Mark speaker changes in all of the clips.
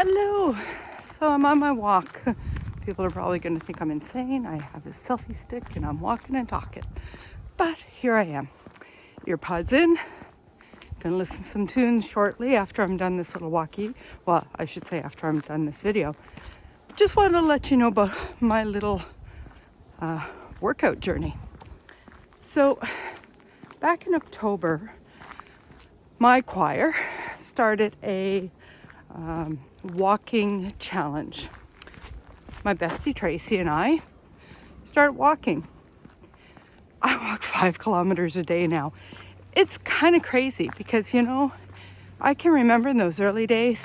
Speaker 1: Hello. So I'm on my walk. People are probably going to think I'm insane. I have a selfie stick and I'm walking and talking. But here I am. Earpods in. Going to listen to some tunes shortly after I'm done this little walkie. Well, I should say after I'm done this video. Just wanted to let you know about my little workout journey. So back in October, my choir started a walking challenge. My bestie Tracy and I started walking. I walk 5 kilometers a day now. It's kind of crazy because, I can remember in those early days,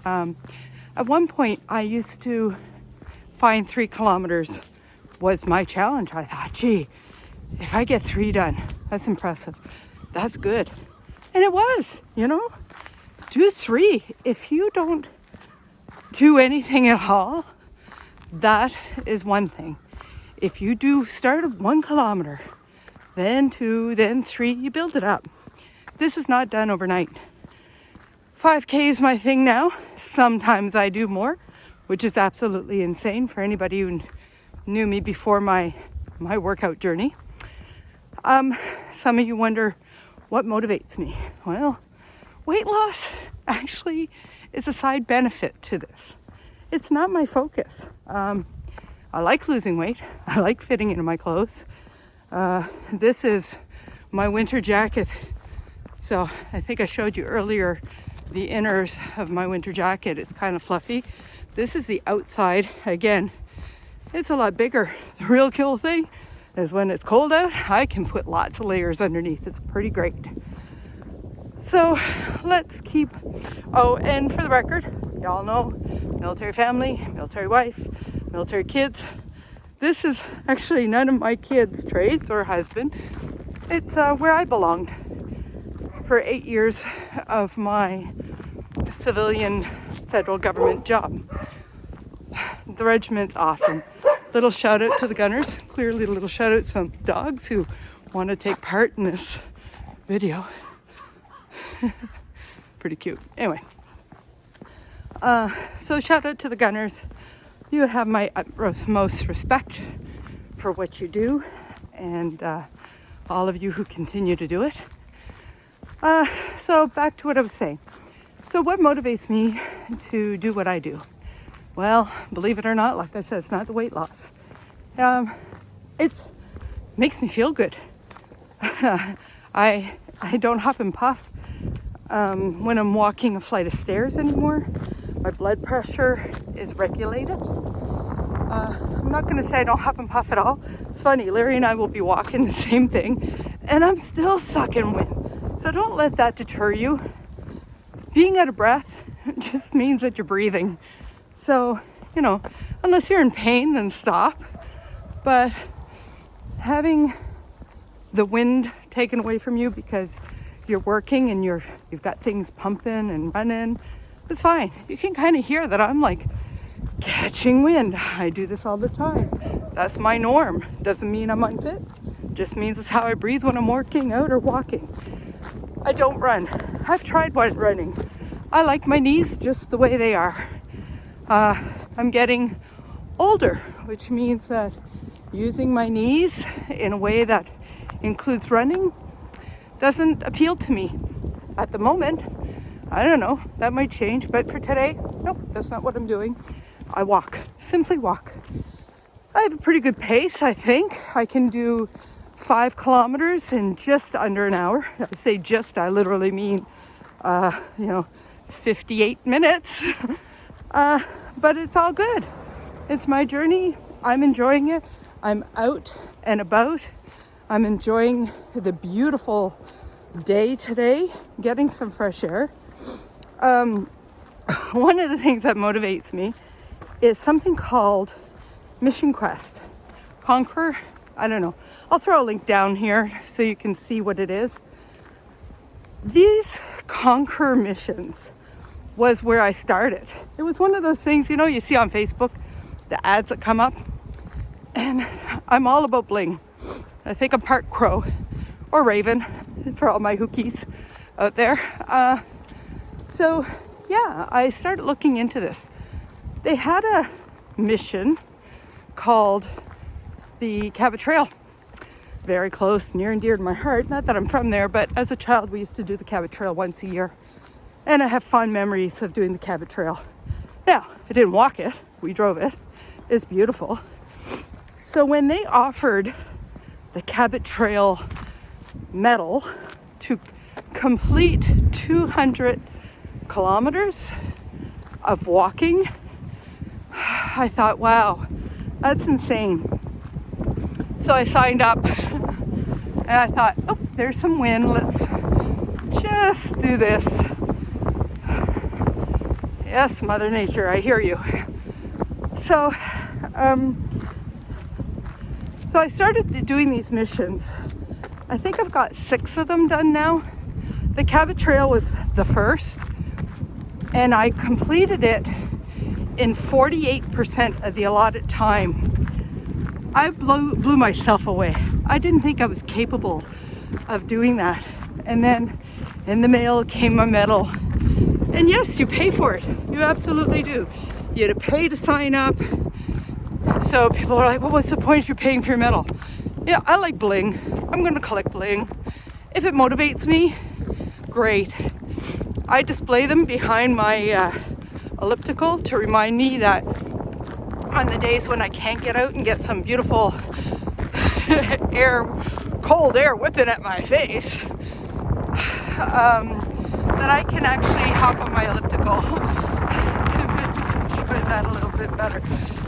Speaker 1: at one point I used to find 3 kilometers was my challenge. I thought, gee, if I get 3 done, that's impressive. That's good. And it was, do 3. If you don't do anything at all, that is one thing. If you do start at 1 kilometer, then 2, then 3, you build it up. This is not done overnight. 5K is my thing now. Sometimes I do more, which is absolutely insane for anybody who knew me before my workout journey. Some of you wonder what motivates me. Well, weight loss actually is a side benefit to this. It's not my focus. I like losing weight. I like fitting into my clothes. This is my winter jacket. So I think I showed you earlier the inners of my winter jacket. It's kind of fluffy. This is the outside. Again, it's a lot bigger. The real cool thing is when it's cold out, I can put lots of layers underneath. It's pretty great. So let's keep, and for the record, y'all know, military family, military wife, military kids. This is actually none of my kids' trades or husband. It's where I belonged for 8 years of my civilian federal government job. The regiment's awesome. Little shout out to the gunners. Clearly a little shout out to some dogs who want to take part in this video. Pretty cute. Anyway, so shout out to the gunners. You have my utmost respect for what you do, and all of you who continue to do it. So back to what I was saying. So what motivates me to do what I do? Well, believe it or not, like I said, it's not the weight loss. It makes me feel good. I don't huff and puff when I'm walking a flight of stairs anymore. My blood pressure is regulated. I'm not going to say I don't huff and puff at all. It's funny, Larry and I will be walking the same thing, and I'm still sucking wind. So don't let that deter you. Being out of breath just means that you're breathing. So, unless you're in pain, then stop. But having the wind taken away from you because you're working and you've got things pumping and running, it's fine. You can kind of hear that I'm like catching wind. I do this all the time. That's my norm. Doesn't mean I'm unfit. Just means it's how I breathe when I'm working out or walking. I don't run. I've tried running. I like my knees just the way they are. I'm getting older, which means that using my knees in a way that includes running doesn't appeal to me at the moment. I don't know, that might change, but for today, nope, that's not what I'm doing. I walk, simply walk. I have a pretty good pace, I think. I can do 5 kilometers in just under an hour. I say just, I literally mean, 58 minutes. But it's all good. It's my journey. I'm enjoying it. I'm out and about. I'm enjoying the beautiful day today, getting some fresh air. One of the things that motivates me is something called Mission Quest. Conquer, I don't know. I'll throw a link down here so you can see what it is. These Conquer missions was where I started. It was one of those things, you see on Facebook, the ads that come up. And I'm all about bling. I think I'm part crow or raven for all my hookies out there. So yeah, I started looking into this. They had a mission called the Cabot Trail. Very close, near and dear to my heart. Not that I'm from there, but as a child, we used to do the Cabot Trail once a year. And I have fond memories of doing the Cabot Trail. Now, I didn't walk it. We drove it. It's beautiful. So when they offered the Cabot Trail medal to complete 200 kilometers of walking, I thought, wow, that's insane. So I signed up and I thought, oh, there's some wind. Let's just do this. Yes, Mother Nature, I hear you. So I started doing these missions. I think I've got 6 of them done now. The Cabot Trail was the first, and I completed it in 48% of the allotted time. I blew myself away. I didn't think I was capable of doing that. And then in the mail came a medal. And yes, you pay for it. You absolutely do. You had to pay to sign up. So people are like, well, what's the point if you're paying for your medal? Yeah, I like bling. I'm going to collect bling. If it motivates me, great. I display them behind my elliptical to remind me that on the days when I can't get out and get some beautiful cold air whipping at my face, that I can actually hop on my elliptical and enjoy that a little bit better.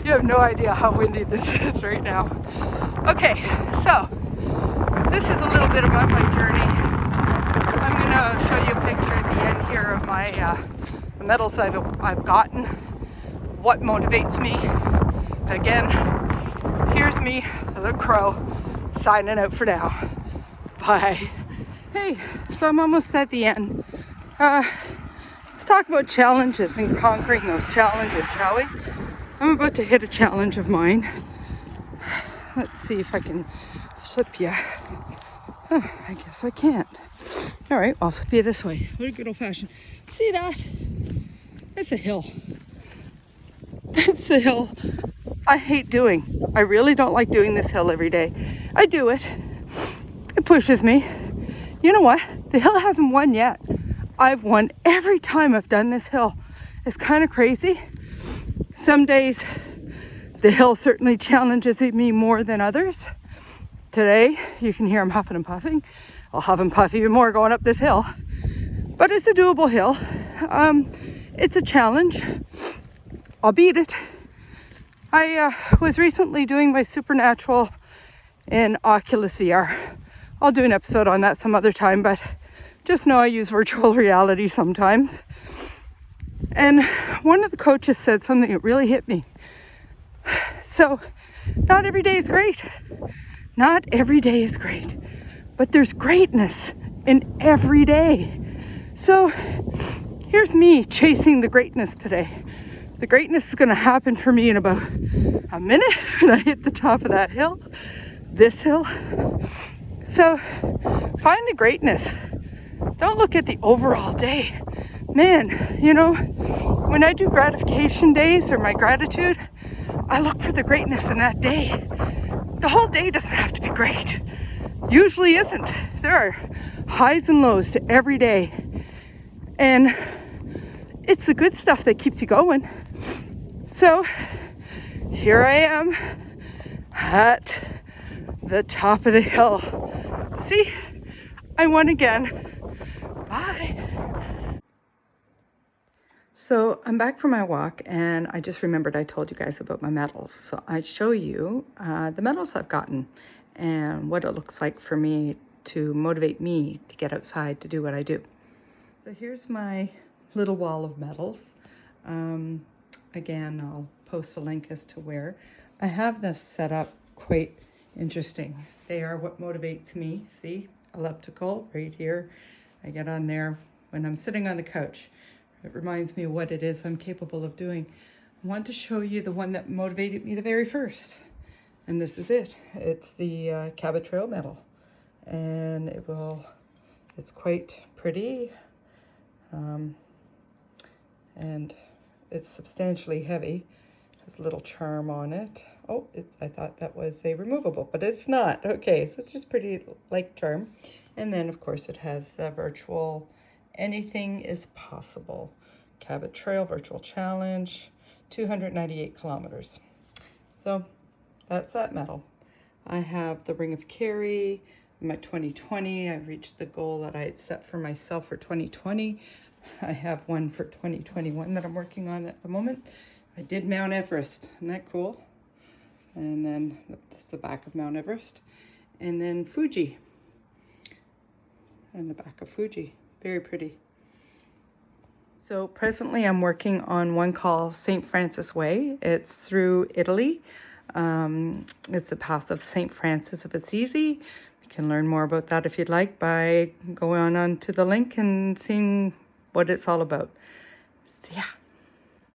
Speaker 1: You have no idea how windy this is right now. Okay, so this is a little bit about my journey. I'm going to show you a picture at the end here of my the medals I've gotten, what motivates me. Again, here's me, the crow, signing out for now. Bye. Hey, so I'm almost at the end. Let's talk about challenges and conquering those challenges, shall we? I'm about to hit a challenge of mine. Let's see if I can flip you. Oh, I guess I can't. All right, I'll flip you this way. What a good old fashioned. See that? It's a hill. That's the hill I hate doing. I really don't like doing this hill every day. I do it. It pushes me. You know what? The hill hasn't won yet. I've won every time I've done this hill. It's kind of crazy. Some days the hill certainly challenges me more than others. Today, you can hear I'm huffing and puffing. I'll huff and puff even more going up this hill. But it's a doable hill. It's a challenge. I'll beat it. I was recently doing my Supernatural in Oculus VR. I'll do an episode on that some other time, but just know I use virtual reality sometimes. And one of the coaches said something that really hit me. So, not every day is great. Not every day is great. But there's greatness in every day. So, here's me chasing the greatness today. The greatness is going to happen for me in about a minute when I hit the top of that hill, this hill. So find the greatness. Don't look at the overall day. Man, you know, when I do gratification days or my gratitude, I look for the greatness in that day. The whole day doesn't have to be great. Usually isn't. There are highs and lows to every day. And it's the good stuff that keeps you going. So here I am at the top of the hill. See, I won again. Bye. So I'm back from my walk and I just remembered I told you guys about my medals. So I'd show you the medals I've gotten and what it looks like for me to motivate me to get outside to do what I do. So here's my little wall of medals. Again, I'll post a link as to where. I have this set up quite interesting. They are what motivates me. See, elliptical right here. I get on there when I'm sitting on the couch. It reminds me of what it is I'm capable of doing. I want to show you the one that motivated me the very first. And this is it. It's the Cabot Trail medal. And it's quite pretty. and it's substantially heavy. Has a little charm on it. Oh, I thought that was a removable, but it's not. Okay, so it's just pretty light charm. And then of course it has a virtual anything is possible. Cabot Trail Virtual Challenge, 298 kilometers. So that's that medal. I have the Ring of Kerry. My 2020, I reached the goal that I had set for myself for 2020. I have one for 2021 that I'm working on at the moment. I did Mount Everest. Isn't that cool? And then that's the back of Mount Everest. And then Fuji. And the back of Fuji. Very pretty. So presently I'm working on one called St. Francis Way. It's through Italy. It's the path of St. Francis of Assisi. You can learn more about that if you'd like by going on to the link and seeing what it's all about. So yeah.